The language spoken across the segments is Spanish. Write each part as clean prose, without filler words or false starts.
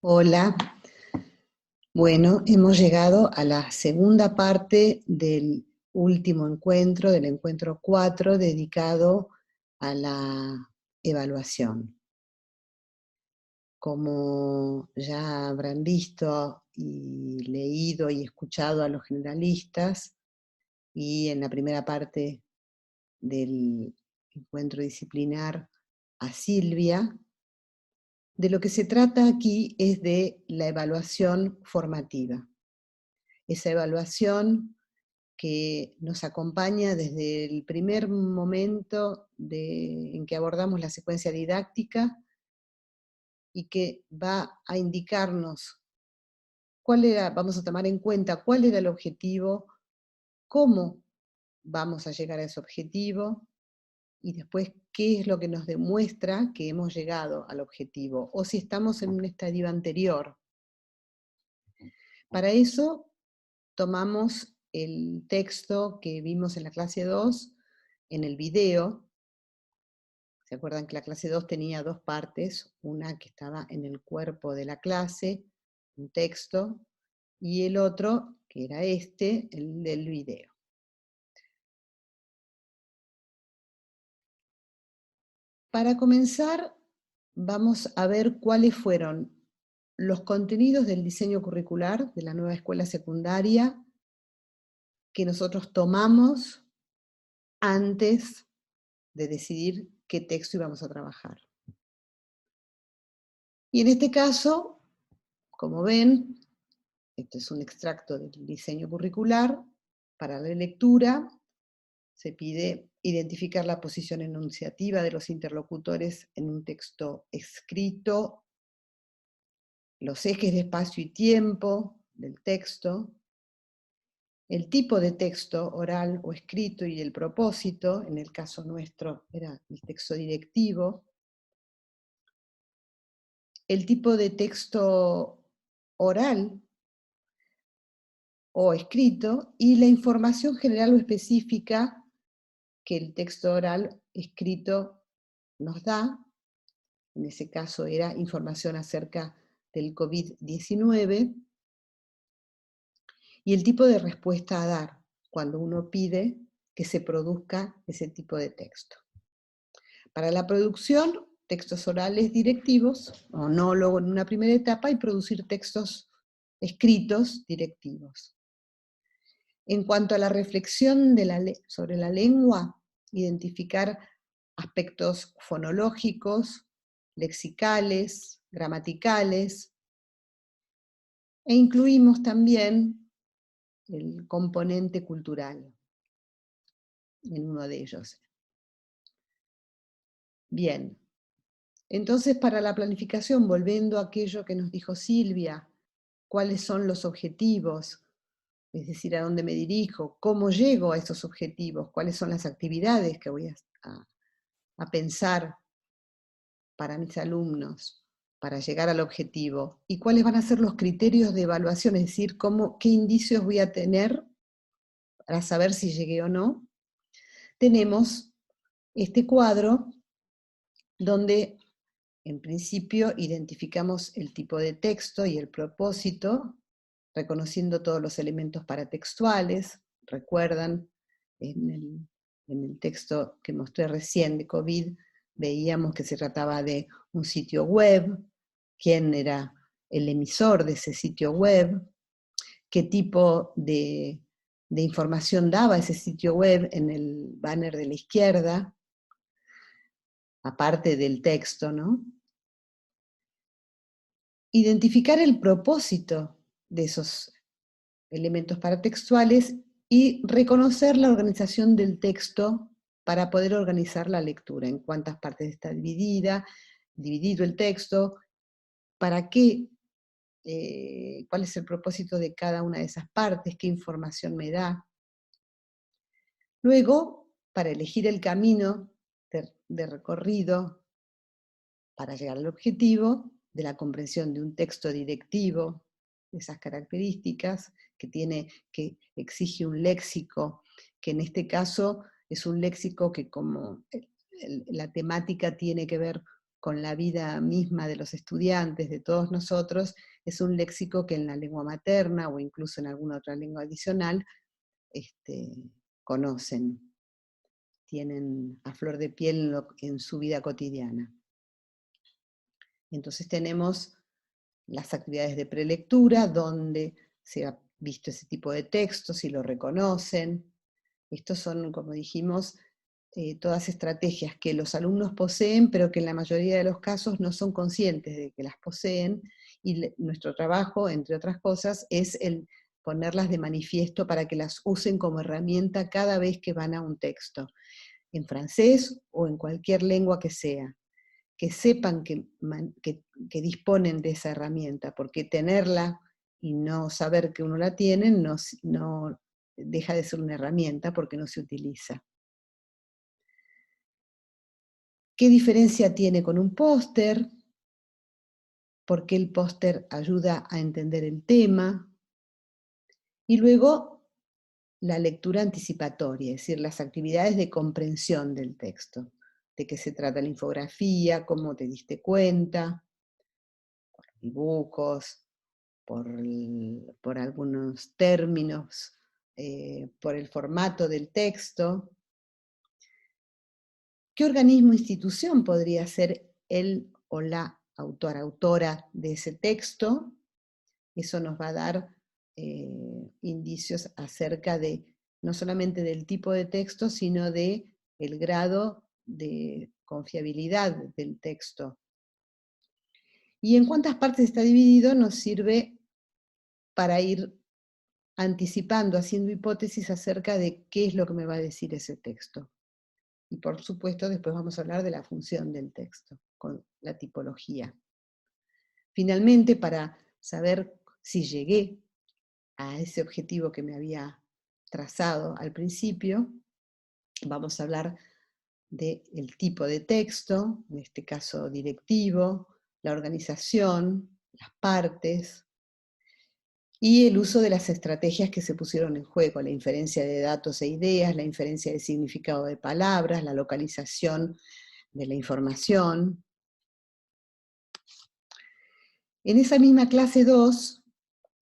Hola, bueno, hemos llegado a la segunda parte del último encuentro, del encuentro 4, dedicado a la evaluación. Como ya habrán visto y leído y escuchado a los generalistas, y en la primera parte del encuentro disciplinar a Silvia, de lo que se trata aquí es de la evaluación formativa. Esa evaluación que nos acompaña desde el primer momento en que abordamos la secuencia didáctica y que va a indicarnos vamos a tomar en cuenta cuál era el objetivo, cómo vamos a llegar a ese objetivo y después qué es lo que nos demuestra que hemos llegado al objetivo o si estamos en un estadio anterior. Para eso tomamos el texto que vimos en la clase 2, en el video. ¿Se acuerdan que la clase 2 tenía dos partes? Una que estaba en el cuerpo de la clase, un texto, y el otro, que era este, el del video. Para comenzar, vamos a ver cuáles fueron los contenidos del diseño curricular de la nueva escuela secundaria que nosotros tomamos antes de decidir qué texto íbamos a trabajar. Y en este caso, como ven, esto es un extracto del diseño curricular. Para la lectura se pide identificar la posición enunciativa de los interlocutores en un texto escrito, los ejes de espacio y tiempo del texto, el tipo de texto oral o escrito y el propósito, en el caso nuestro era el texto directivo, el tipo de texto oral o escrito y la información general o específica que el texto oral escrito nos da. En ese caso era información acerca del COVID-19, y el tipo de respuesta a dar cuando uno pide que se produzca ese tipo de texto. Para la producción, textos orales directivos, monólogo en una primera etapa, y producir textos escritos directivos. En cuanto a la reflexión sobre la lengua, identificar aspectos fonológicos, lexicales, gramaticales, e incluimos también el componente cultural en uno de ellos. Bien, entonces para la planificación, volviendo a aquello que nos dijo Silvia, cuáles son los objetivos, es decir, a dónde me dirijo, cómo llego a esos objetivos, cuáles son las actividades que voy a pensar para mis alumnos, para llegar al objetivo, y cuáles van a ser los criterios de evaluación, es decir, qué indicios voy a tener para saber si llegué o no. Tenemos este cuadro donde en principio identificamos el tipo de texto y el propósito, reconociendo todos los elementos paratextuales. Recuerdan, en el texto que mostré recién de COVID, veíamos que se trataba de un sitio web, quién era el emisor de ese sitio web, qué tipo de información daba ese sitio web en el banner de la izquierda, aparte del texto, ¿no? Identificar el propósito de esos elementos paratextuales y reconocer la organización del texto para poder organizar la lectura, en cuántas partes está dividido el texto, para qué, cuál es el propósito de cada una de esas partes, qué información me da. Luego, para elegir el camino de recorrido para llegar al objetivo, de la comprensión de un texto directivo, de esas características, que exige un léxico, que en este caso es un léxico que como la temática tiene que ver con la vida misma de los estudiantes, de todos nosotros, es un léxico que en la lengua materna o incluso en alguna otra lengua adicional conocen, tienen a flor de piel en su vida cotidiana. Entonces tenemos las actividades de prelectura, donde se ha visto ese tipo de textos y lo reconocen. Estos son, como dijimos, todas estrategias que los alumnos poseen, pero que en la mayoría de los casos no son conscientes de que las poseen, y nuestro trabajo, entre otras cosas, es el ponerlas de manifiesto para que las usen como herramienta cada vez que van a un texto, en francés o en cualquier lengua que sea, que sepan que disponen de esa herramienta, porque tenerla y no saber que uno la tiene no deja de ser una herramienta porque no se utiliza. ¿Qué diferencia tiene con un póster? ¿Por qué el póster ayuda a entender el tema? Y luego la lectura anticipatoria, es decir, las actividades de comprensión del texto. De qué se trata la infografía, cómo te diste cuenta, por dibujos, por algunos términos, por el formato del texto. ¿Qué organismo o institución podría ser el o la autora de ese texto? Eso nos va a dar indicios acerca de no solamente del tipo de texto, sino de el grado de confiabilidad del texto. Y en cuántas partes está dividido nos sirve para ir anticipando, haciendo hipótesis acerca de qué es lo que me va a decir ese texto. Y por supuesto después vamos a hablar de la función del texto, con la tipología. Finalmente, para saber si llegué a ese objetivo que me había trazado al principio, vamos a hablar del tipo de texto, en este caso directivo, la organización, las partes, y el uso de las estrategias que se pusieron en juego, la inferencia de datos e ideas, la inferencia de significado de palabras, la localización de la información. En esa misma clase 2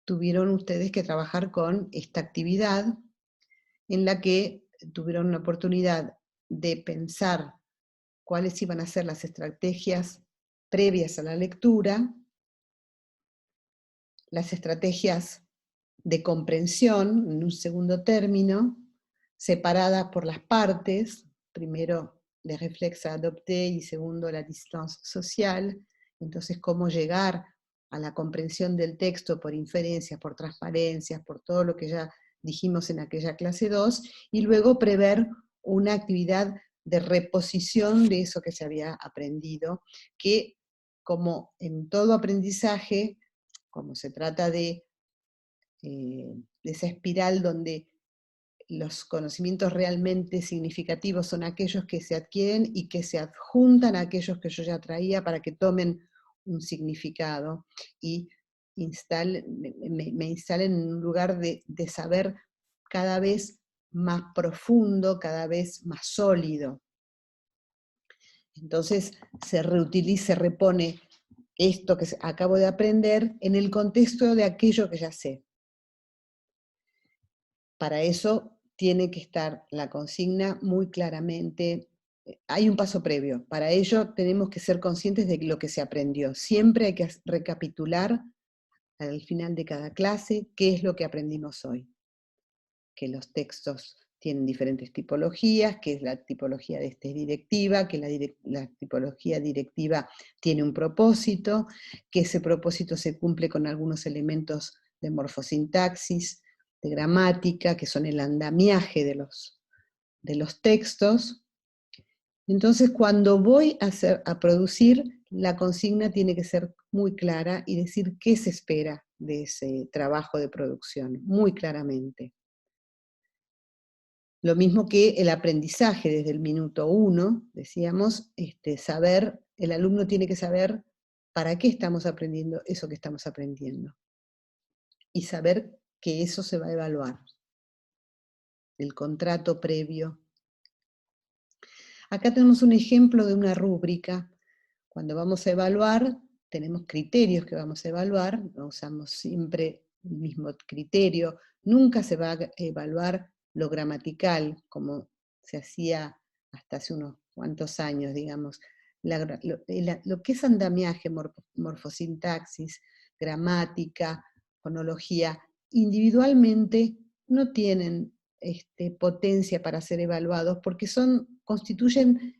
tuvieron ustedes que trabajar con esta actividad en la que tuvieron la oportunidad de pensar cuáles iban a ser las estrategias previas a la lectura, las estrategias de comprensión, en un segundo término, separadas por las partes, primero les réflexes à adopter y segundo la distance social, entonces cómo llegar a la comprensión del texto por inferencias, por transparencias, por todo lo que ya dijimos en aquella clase 2, y luego prever una actividad de reposición de eso que se había aprendido, que como en todo aprendizaje, como se trata de esa espiral donde los conocimientos realmente significativos son aquellos que se adquieren y que se adjuntan a aquellos que yo ya traía para que tomen un significado y me instalen en un lugar de saber cada vez más profundo, cada vez más sólido. Entonces se reutiliza, se repone esto que acabo de aprender en el contexto de aquello que ya sé. Para eso tiene que estar la consigna muy claramente. Hay un paso previo. Para ello tenemos que ser conscientes de lo que se aprendió. Siempre hay que recapitular al final de cada clase qué es lo que aprendimos hoy. Que los textos tienen diferentes tipologías, que es la tipología de esta es directiva, que la tipología directiva tiene un propósito, que ese propósito se cumple con algunos elementos de morfosintaxis, de gramática, que son el andamiaje de los textos. Entonces, cuando voy a producir, la consigna tiene que ser muy clara y decir qué se espera de ese trabajo de producción, muy claramente. Lo mismo que el aprendizaje desde el minuto 1, decíamos, el alumno tiene que saber para qué estamos aprendiendo eso que estamos aprendiendo. Y saber que eso se va a evaluar. El contrato previo. Acá tenemos un ejemplo de una rúbrica. Cuando vamos a evaluar, tenemos criterios que vamos a evaluar, no usamos siempre el mismo criterio, nunca se va a evaluar lo gramatical, como se hacía hasta hace unos cuantos años, digamos. Lo que es andamiaje, morfosintaxis, gramática, fonología, individualmente no tienen potencia para ser evaluados porque constituyen,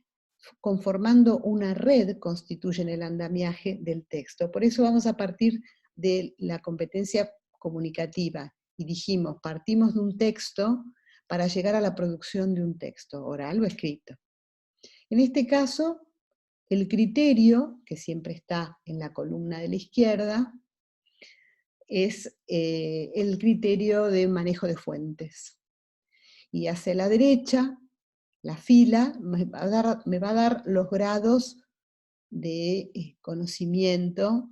conformando una red, constituyen el andamiaje del texto. Por eso vamos a partir de la competencia comunicativa y dijimos, partimos de un texto para llegar a la producción de un texto, oral o escrito. En este caso, el criterio, que siempre está en la columna de la izquierda, es el criterio de manejo de fuentes. Y hacia la derecha, la fila me va a dar los grados de conocimiento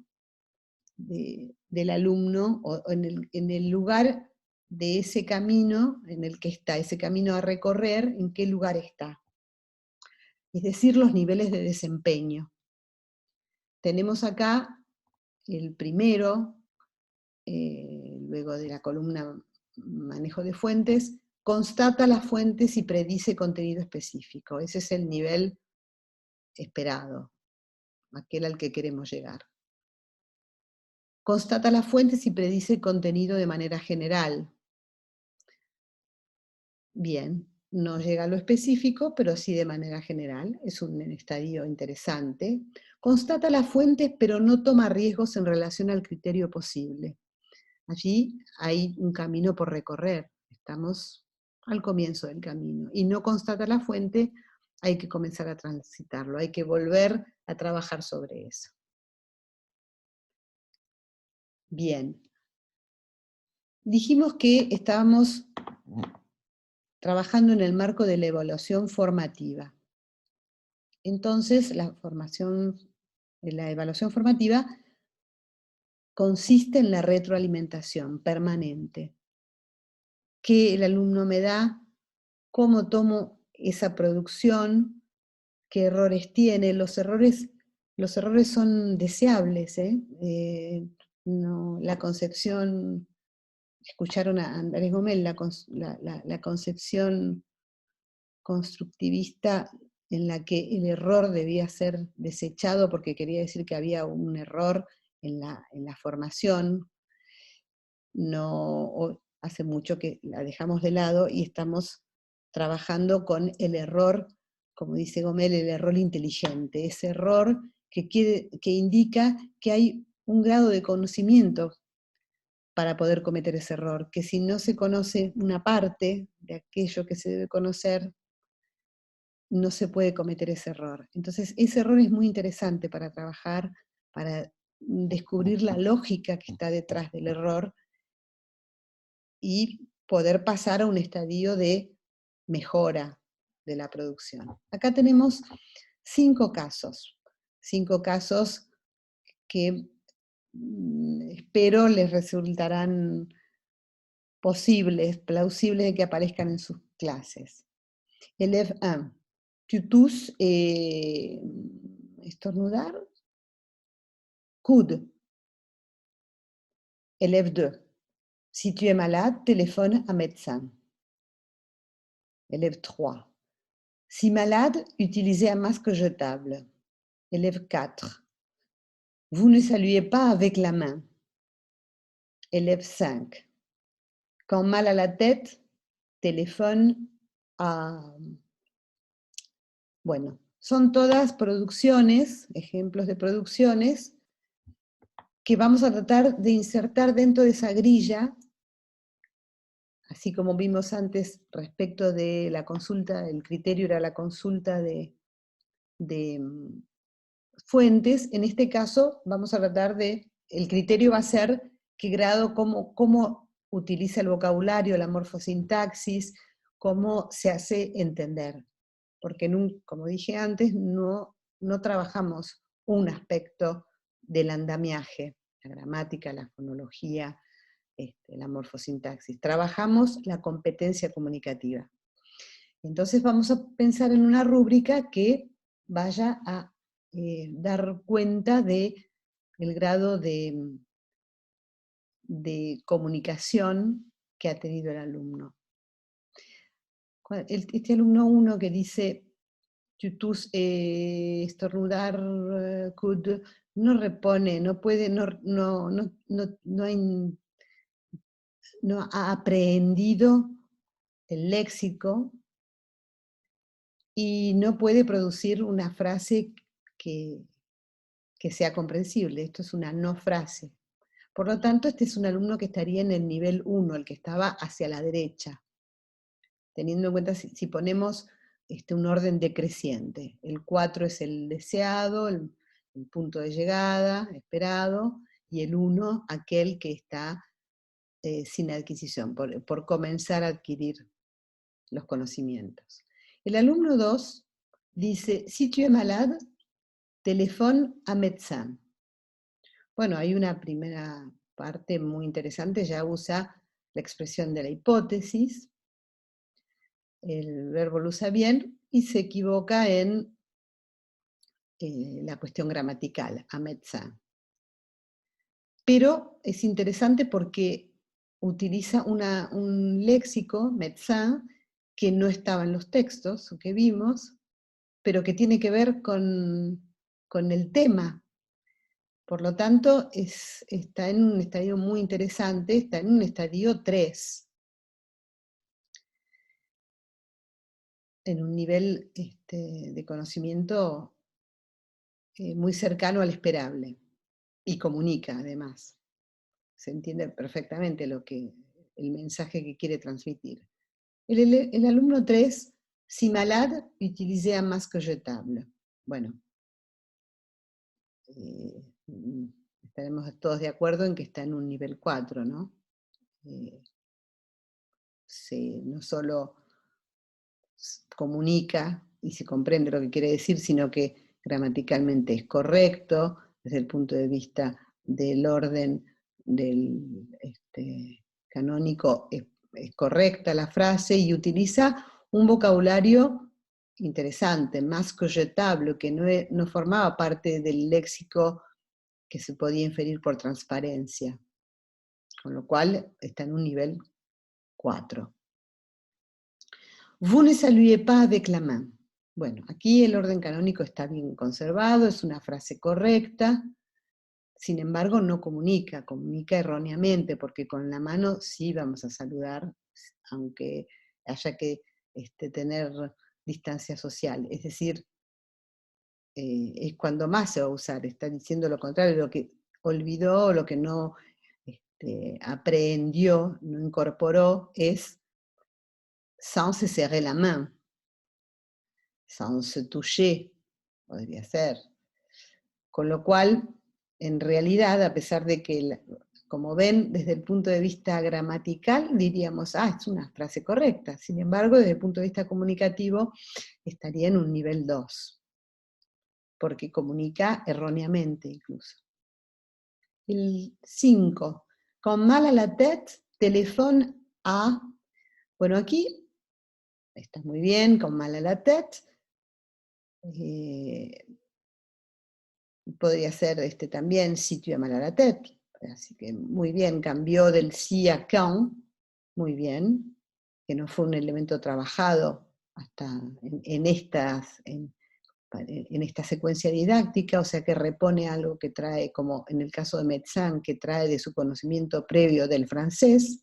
del alumno, o en el lugar de ese camino en el que está, ese camino a recorrer, en qué lugar está. Es decir, los niveles de desempeño. Tenemos acá el primero, luego de la columna manejo de fuentes, constata las fuentes y predice contenido específico. Ese es el nivel esperado, aquel al que queremos llegar. Constata las fuentes y predice contenido de manera general. Bien, no llega a lo específico, pero sí de manera general. Es un estadio interesante. Constata las fuentes, pero no toma riesgos en relación al criterio posible. Allí hay un camino por recorrer. Estamos al comienzo del camino. Y no constata la fuente, hay que comenzar a transitarlo. Hay que volver a trabajar sobre eso. Bien. Dijimos que estábamos trabajando en el marco de la evaluación formativa. Entonces, la evaluación formativa consiste en la retroalimentación permanente. ¿Qué el alumno me da? ¿Cómo tomo esa producción? ¿Qué errores tiene? Los errores son deseables. No, la concepción, escucharon a Andrés Gómez, la concepción constructivista en la que el error debía ser desechado porque quería decir que había un error en la formación, hace mucho que la dejamos de lado y estamos trabajando con el error, como dice Gomel, el error inteligente, ese error que indica que hay un grado de conocimiento para poder cometer ese error, que si no se conoce una parte de aquello que se debe conocer, no se puede cometer ese error. Entonces, ese error es muy interesante para trabajar, para descubrir la lógica que está detrás del error y poder pasar a un estadio de mejora de la producción. Acá tenemos 5 casos que espero les resultarán posibles, plausibles de que aparezcan en sus clases. Élève 1. Tu tousses et estornudar. Coude. Élève 2. Si tu es malade, téléphone à médecin. Élève 3. Si malade, utilisez un masque jetable. Élève 4. Vous ne saluez pas avec la main. Élève 5. Quand mal à la tête, téléphone a... Bueno, son todas producciones, ejemplos de producciones, que vamos a tratar de insertar dentro de esa grilla, así como vimos antes respecto de la consulta, el criterio era la consulta de fuentes. En este caso vamos a tratar el criterio va a ser qué grado, cómo utiliza el vocabulario, la morfosintaxis, cómo se hace entender. Porque, como dije antes, no trabajamos un aspecto del andamiaje, la gramática, la fonología, la morfosintaxis. Trabajamos la competencia comunicativa. Entonces vamos a pensar en una rúbrica que vaya a dar cuenta de el grado de comunicación que ha tenido el alumno. Este alumno 1 que dice, tu tus estornudar, could, no repone, no puede, no ha aprehendido el léxico y no puede producir una frase que, que sea comprensible. Esto es una no frase. Por lo tanto, este es un alumno que estaría en el nivel 1, el que estaba hacia la derecha, teniendo en cuenta si ponemos un orden decreciente. El 4 es el deseado, el punto de llegada, esperado, y el 1, aquel que está sin adquisición, por comenzar a adquirir los conocimientos. El alumno 2 dice, si tu es malade, téléphone à médecin. Bueno, hay una primera parte muy interesante, ya usa la expresión de la hipótesis, el verbo lo usa bien y se equivoca en la cuestión gramatical, à médecin. Pero es interesante porque utiliza un léxico, médecin, que no estaba en los textos, o que vimos, pero que tiene que ver con el tema. Por lo tanto, está en un estadio muy interesante, está en un estadio 3, en un nivel de conocimiento muy cercano al esperable, y comunica además. Se entiende perfectamente el mensaje que quiere transmitir. El alumno 3, si malade, utilisez un masque jetable. Bueno, estaremos todos de acuerdo en que está en un nivel 4, ¿no? No solo comunica y se comprende lo que quiere decir, sino que gramaticalmente es correcto, desde el punto de vista del orden del canónico es correcta la frase y utiliza un vocabulario interesante, más proyectable, que no formaba parte del léxico que se podía inferir por transparencia, con lo cual está en un nivel 4. Vous ne saluez pas avec la main. Bueno, aquí el orden canónico está bien conservado, es una frase correcta, sin embargo no comunica erróneamente, porque con la mano sí vamos a saludar, aunque haya que tener distancia social. Es decir, es cuando más se va a usar, está diciendo lo contrario, lo que olvidó, lo que no aprehendió, no incorporó, es sans se serrer la main, sans se toucher, podría ser. Con lo cual, en realidad, a pesar de que, como ven, desde el punto de vista gramatical, diríamos, es una frase correcta. Sin embargo, desde el punto de vista comunicativo, estaría en un nivel 2, porque comunica erróneamente incluso. El 5, con mal a la tête, téléphone a... Bueno, aquí está muy bien, con mal a la tête. Podría ser también si tu as mal a la tête. Así que muy bien, cambió del si a quand, muy bien, que no fue un elemento trabajado hasta en esta secuencia didáctica, o sea que repone algo que trae, como en el caso de Médecin, que trae de su conocimiento previo del francés.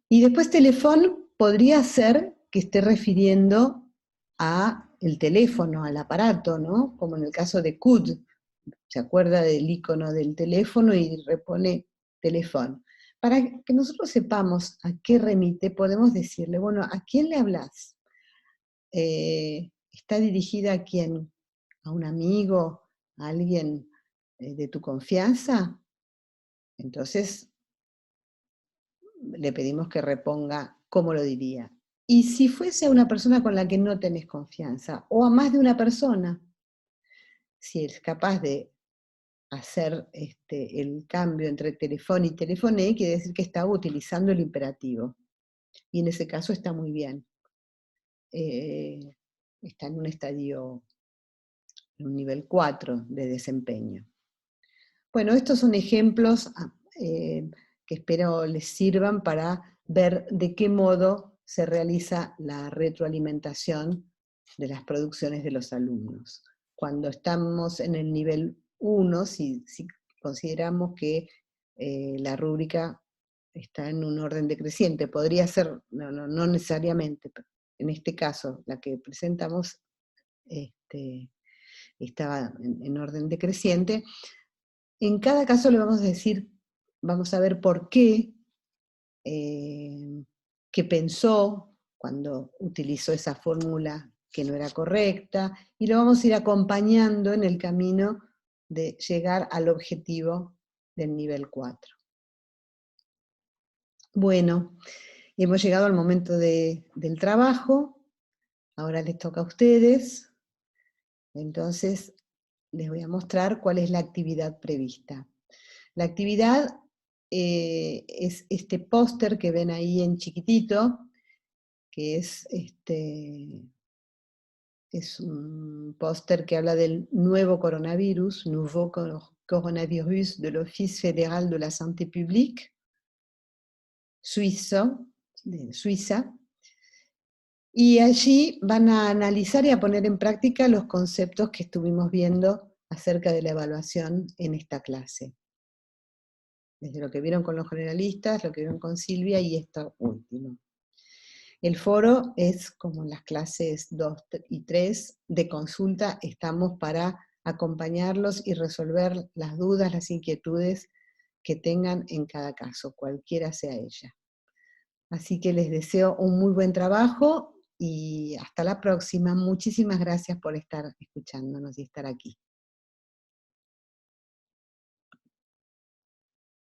Y después teléfono podría ser que esté refiriendo a el teléfono, al aparato, ¿no? Como en el caso de could, se acuerda del icono del teléfono y repone teléfono. Para que nosotros sepamos a qué remite, podemos decirle, bueno, ¿a quién le hablas? ¿Está dirigida a quién? ¿A un amigo? ¿A alguien de tu confianza? Entonces, le pedimos que reponga cómo lo diría. Y si fuese a una persona con la que no tenés confianza, o a más de una persona, si es capaz de hacer el cambio entre teléfono y telefoné, quiere decir que está utilizando el imperativo. Y en ese caso está muy bien. Está en un estadio un nivel 4 de desempeño. Bueno, estos son ejemplos que espero les sirvan para ver de qué modo se realiza la retroalimentación de las producciones de los alumnos. Cuando estamos en el nivel 1, si consideramos que la rúbrica está en un orden decreciente, podría ser, no necesariamente, pero en este caso, la que presentamos estaba en orden decreciente. En cada caso le vamos a decir, vamos a ver por qué, qué pensó cuando utilizó esa fórmula que no era correcta, y lo vamos a ir acompañando en el camino de llegar al objetivo del nivel 4. Bueno, hemos llegado al momento del trabajo, ahora les toca a ustedes, entonces les voy a mostrar cuál es la actividad prevista. La actividad es este póster que ven ahí en chiquitito, que es un póster que habla del nuevo coronavirus, Nouveau Coronavirus de l'Office fédéral de la Santé Publique, de Suiza, y allí van a analizar y a poner en práctica los conceptos que estuvimos viendo acerca de la evaluación en esta clase. Desde lo que vieron con los generalistas, lo que vieron con Silvia y esto último. El foro es, como en las clases 2 y 3, de consulta, estamos para acompañarlos y resolver las dudas, las inquietudes que tengan en cada caso, cualquiera sea ella. Así que les deseo un muy buen trabajo y hasta la próxima. Muchísimas gracias por estar escuchándonos y estar aquí.